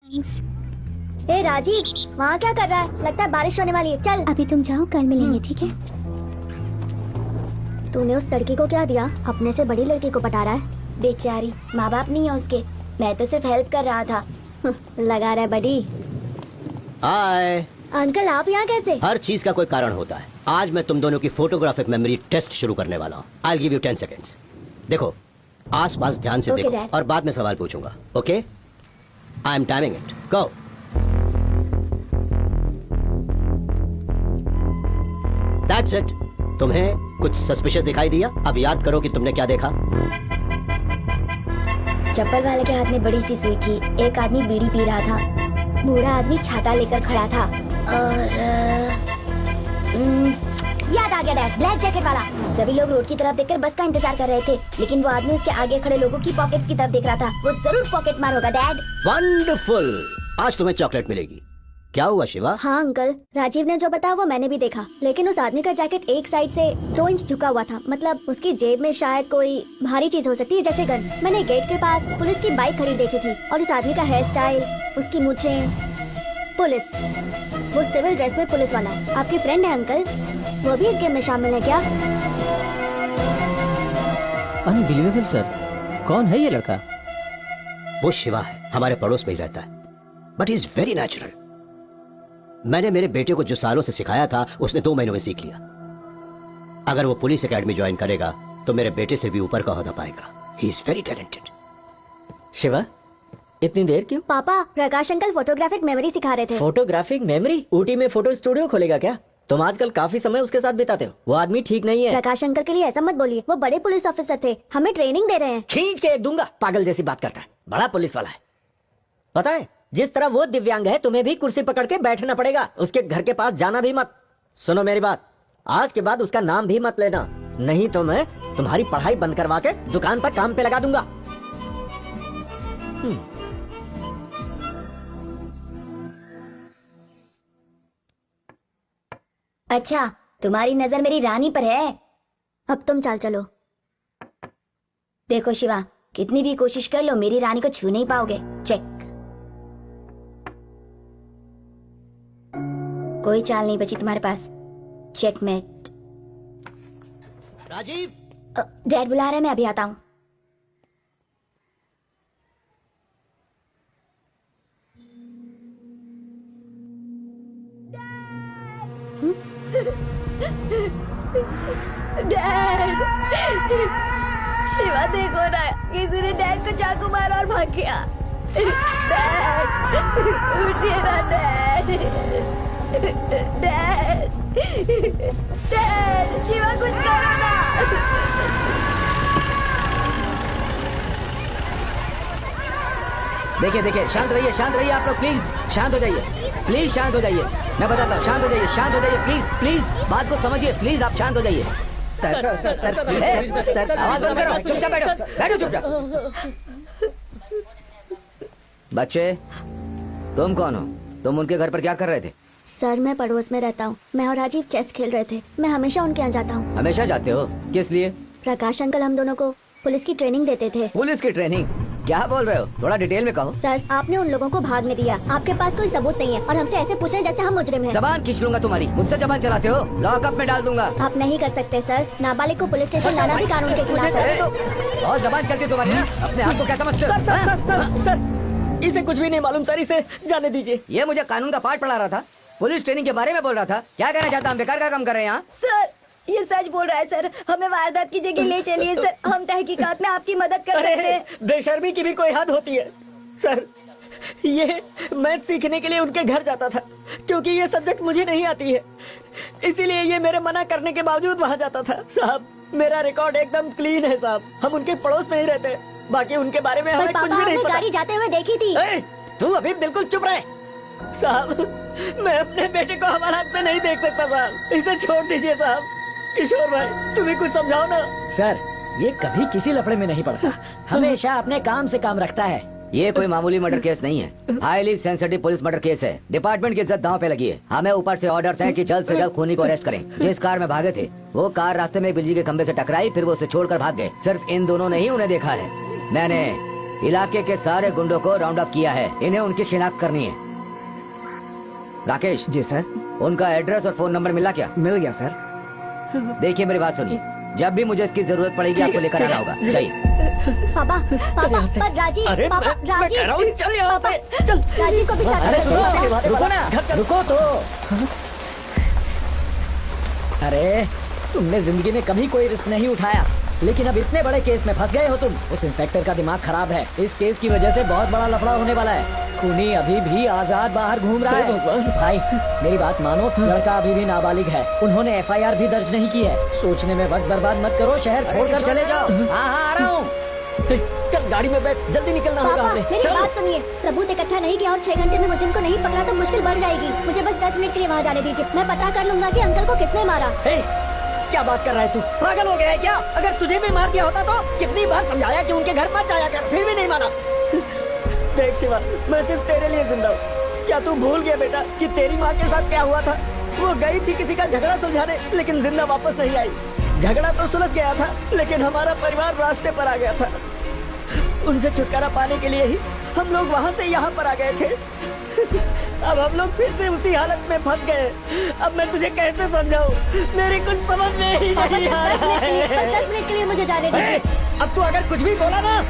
ए राजीव, वहाँ क्या कर रहा है? लगता है बारिश होने वाली है। चल अभी तुम जाओ, कल मिलेंगे, ठीक है? तूने उस लड़की को क्या दिया? अपने से बड़ी लड़की को पटा रहा है। बेचारी, माँ बाप नहीं है उसके। मैं तो सिर्फ हेल्प कर रहा था। लगा रहा है बड़ी। हाय अंकल, आप यहाँ कैसे? हर चीज का कोई कारण होता है। आज मैं तुम दोनों की फोटोग्राफिक मेमोरी टेस्ट शुरू करने वाला हूँ। I'll give you 10 seconds। देखो, आसपास ध्यान से देखो और बाद में सवाल पूछूंगा। Okay? I am timing it. Go. That's it. तुम्हें कुछ सस्पिशियस दिखाई दिया? अब याद करो कि तुमने क्या देखा। चप्पल वाले के हाथ में बड़ी सी सुई थी। एक आदमी बीड़ी पी रहा था। बूढ़ा आदमी छाता लेकर खड़ा था। और याद आ गया डैड, ब्लैक जैकेट वाला। सभी लोग रोड की तरफ देखकर बस का इंतजार कर रहे थे, लेकिन वो आदमी उसके आगे खड़े लोगों की पॉकेट्स की तरफ देख रहा था। वो जरूर पॉकेट मार होगा डैड। वंडरफुल। आज तुम्हें चॉकलेट मिलेगी। क्या हुआ शिवा? हाँ अंकल, राजीव ने जो बताया वो मैंने भी देखा, लेकिन उस आदमी का जैकेट एक साइड से 2 इंच झुका हुआ था। मतलब उसकी जेब में शायद कोई भारी चीज हो सकती है, जैसे गन। मैंने गेट के पास पुलिस की बाइक खड़ी देखी थी, और उस आदमी का हेयर स्टाइल, उसकी मूंछें, पुलिस। वो सिविल ड्रेस में पुलिस वाला है। आपके फ्रेंड है अंकल? वो भी इस गेम में शामिल है क्या? Unbelievable sir. कौन है ये लड़का? वो शिवा है, हमारे पड़ोस में ही रहता है, बट इज वेरी नेचुरल। मैंने मेरे बेटे को जो सालों से सिखाया था, उसने 2 महीनों में सीख लिया। अगर वो पुलिस एकेडमी ज्वाइन करेगा तो मेरे बेटे से भी ऊपर का ओहदा पाएगा। He is very talented. Shiva, इतनी देर क्यों? पापा, प्रकाश अंकल फोटोग्राफिक मेमोरी सिखा रहे थे। Photographic memory? ऊटी में फोटो स्टूडियो खोलेगा क्या? तुम आजकल काफी समय उसके साथ बिताते हो। वो आदमी ठीक नहीं है। प्रकाश अंकल के लिए ऐसा मत बोलिए, वो बड़े पुलिस ऑफिसर थे, हमें ट्रेनिंग दे रहे हैं। खींच के एक दूंगा। पागल जैसी बात करता है। बड़ा पुलिस वाला है। पता है, जिस तरह वो दिव्यांग है, तुम्हें भी कुर्सी पकड़ के बैठना पड़ेगा। उसके घर के पास जाना भी मत। सुनो मेरी बात, आज के बाद उसका नाम भी मत लेना, नहीं तो मैं तुम्हारी पढ़ाई बंद करवा के दुकान पर काम पे लगा दूंगा। अच्छा, तुम्हारी नजर मेरी रानी पर है। अब तुम चाल चलो। देखो शिवा, कितनी भी कोशिश कर लो, मेरी रानी को छू नहीं पाओगे। चेक। कोई चाल नहीं बची तुम्हारे पास। चेकमेट। राजीव, डैड बुला रहे हैं, मैं अभी आता हूं। डैड, शिवा देखो ना, किसी ने डैड को चाकू मारा और भाग गया। डैड, उठिए ना डैड। डैड, डैड, शिवा कुछ करो ना। देखिए देखिए, शांत रहिए आप लोग, प्लीज शांत हो जाइए। प्लीज शांत हो जाइए, मैं बताता हूँ। शांत हो जाइए प्लीज प्लीज, बात को समझिए। प्लीज आप शांत हो जाइए। सर आवाज बंद करो, चुपचाप बैठो चुपचाप। बच्चे, तुम कौन हो? तुम उनके घर पर क्या कर रहे थे? सर, मैं पड़ोस में रहता हूँ। मैं और राजीव चेस खेल रहे थे। मैं हमेशा उनके यहाँ जाता हूँ। हमेशा जाते हो? किस लिए? प्रकाश अंकल हम दोनों को पुलिस की ट्रेनिंग देते थे। पुलिस की ट्रेनिंग? क्या बोल रहे हो? थोड़ा डिटेल में कहो। सर, आपने उन लोगों को भागने दिया। आपके पास कोई सबूत नहीं है और हमसे ऐसे पूछ रहे हैं जैसे हम मुजरिम हैं। जबान खींच लूंगा तुम्हारी। मुझसे जबान चलाते हो? लॉकअप में डाल दूंगा। आप नहीं कर सकते सर। नाबालिग को पुलिस स्टेशन लाना भी कानून के खिलाफ है। और जबान चलती तुम्हारी ना? अपने हाथ को क्या समझते हो? सर, इसे कुछ भी नहीं मालूम सर, इसे जाने दीजिए। ये मुझे कानून का पाठ पढ़ा रहा था, पुलिस ट्रेनिंग के बारे में बोल रहा था। क्या कहना चाहता? हम बेकार का काम कर रहे हैं यहाँ? सर, ये सच बोल रहा है सर। हमें वारदात की जगह ले चलिए सर। हम तहकीकात में आपकी मदद कर सकते हैं। बेशर्मी की भी कोई हद होती है सर। ये मैथ सीखने के लिए उनके घर जाता था, क्योंकि ये सब्जेक्ट मुझे नहीं आती है, इसीलिए ये मेरे मना करने के बावजूद वहाँ जाता था। साहब, मेरा रिकॉर्ड एकदम क्लीन है साहब। हम उनके पड़ोस में ही रहते हैं, बाकी उनके बारे में हमें कुछ भी नहीं पता। गाड़ी जाते हुए देखी थी। तू अभी बिल्कुल चुप रहे। साहब, मैं अपने बेटे को हमारा से नहीं देख सकता साहब, इसे छोड़ दीजिए साहब। किशोर भाई, तुम्हें कुछ समझाओ ना। सर, ये कभी किसी लफड़े में नहीं पड़ता, हमेशा अपने काम से काम रखता है। ये कोई मामूली मर्डर केस नहीं है, highly sensitive police murder case है। डिपार्टमेंट की इज्जत दांव पे लगी है। हमें ऊपर से ऑर्डर्स हैं कि जल्द से जल्द खूनी को अरेस्ट करें। जिस कार में भागे थे, वो कार रास्ते में बिजली के खंभे से टकराई, फिर वो उसे छोड़कर भाग गए। सिर्फ इन दोनों ने ही उन्हें देखा है। मैंने इलाके के सारे गुंडों को राउंड अप किया है, इन्हें उनकी शिनाख्त करनी है। राकेश जी सर। उनका एड्रेस और फोन नंबर मिला क्या? मिल गया सर। देखिए मेरी बात सुनिए, जब भी मुझे इसकी जरूरत पड़ेगी आपको लेकर आना होगा। जाइए। पापा पापा पर राजी अरे पापा मैं कह रहा हूँ चल यहाँ से चल। राजी को भी साथ अरे में सुनो, लेके रुको ना, रुको तो। अरे तुमने जिंदगी में कभी कोई रिस्क नहीं उठाया, लेकिन अब इतने बड़े केस में फंस गए हो तुम। उस इंस्पेक्टर का दिमाग खराब है, इस केस की वजह से बहुत बड़ा लफड़ा होने वाला है। खूनी अभी भी आजाद बाहर घूम रहा है। भाई मेरी बात मानो, लड़का अभी भी नाबालिग है, उन्होंने FIR भी दर्ज नहीं की है। सोचने में वक्त बर्बाद मत करो, शहर छोड़कर चले जाओ। हाँ हाँ आ रहा हूँ। चल गाड़ी में बैठ, जल्दी निकलना होगा पापा हमें। मेरी चल। बात सुनिए, सबूत इकट्ठा नहीं किया और 6 घंटे में मुझे उनको नहीं पकड़ा तो मुश्किल बढ़ जाएगी। मुझे बस 10 मिनट के लिए वहाँ जाने दीजिए, मैं पता कर लूंगा कि अंकल को किसने मारा। क्या बात कर रहा है तू? पागल हो गया है क्या? अगर तुझे भी मार दिया होता तो कितनी बार समझाया कि उनके घर मत जाया कर, फिर भी नहीं माना। देख शिवा, मैं सिर्फ तेरे लिए जिंदा हूँ। क्या तू भूल गया बेटा कि तेरी माँ के साथ क्या हुआ था? वो गई थी किसी का झगड़ा सुलझाने, लेकिन जिंदा वापस नहीं आई। झगड़ा तो सुलझ गया था, लेकिन हमारा परिवार रास्ते पर आ गया था। उनसे छुटकारा पाने के लिए ही हम लोग वहाँ से यहाँ पर आ गए थे। अब हम लोग फिर से उसी हालत में फंस गए। अब मैं तुझे कैसे समझाऊं? मेरी कुछ समझ में ही पापा नहीं सिर्फ आ 10 रहा मिनट के लिए, बस है। 10 मिनट के लिए मुझे जाने दीजिए। अब तू अगर कुछ भी बोला ना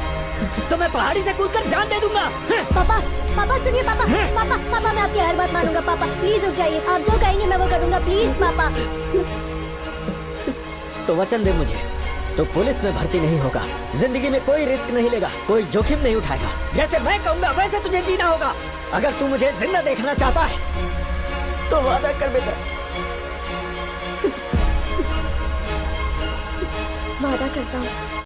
तो मैं पहाड़ी से कूदकर जान दे दूंगा। पापा पापा सुनिए पापा पापा पापा मैं आपकी हर बात मानूंगा। पापा प्लीज रुक जाइए, आप जो कहेंगे मैं वो करूंगा, प्लीज पापा। तो वचन दे मुझे, तो पुलिस में भर्ती नहीं होगा, जिंदगी में कोई रिस्क नहीं लेगा, कोई जोखिम नहीं उठाएगा। जैसे मैं कहूंगा वैसे तुझे जीना होगा। अगर तू मुझे जिंदा देखना चाहता है तो वादा कर बेटा। वादा करता हूँ।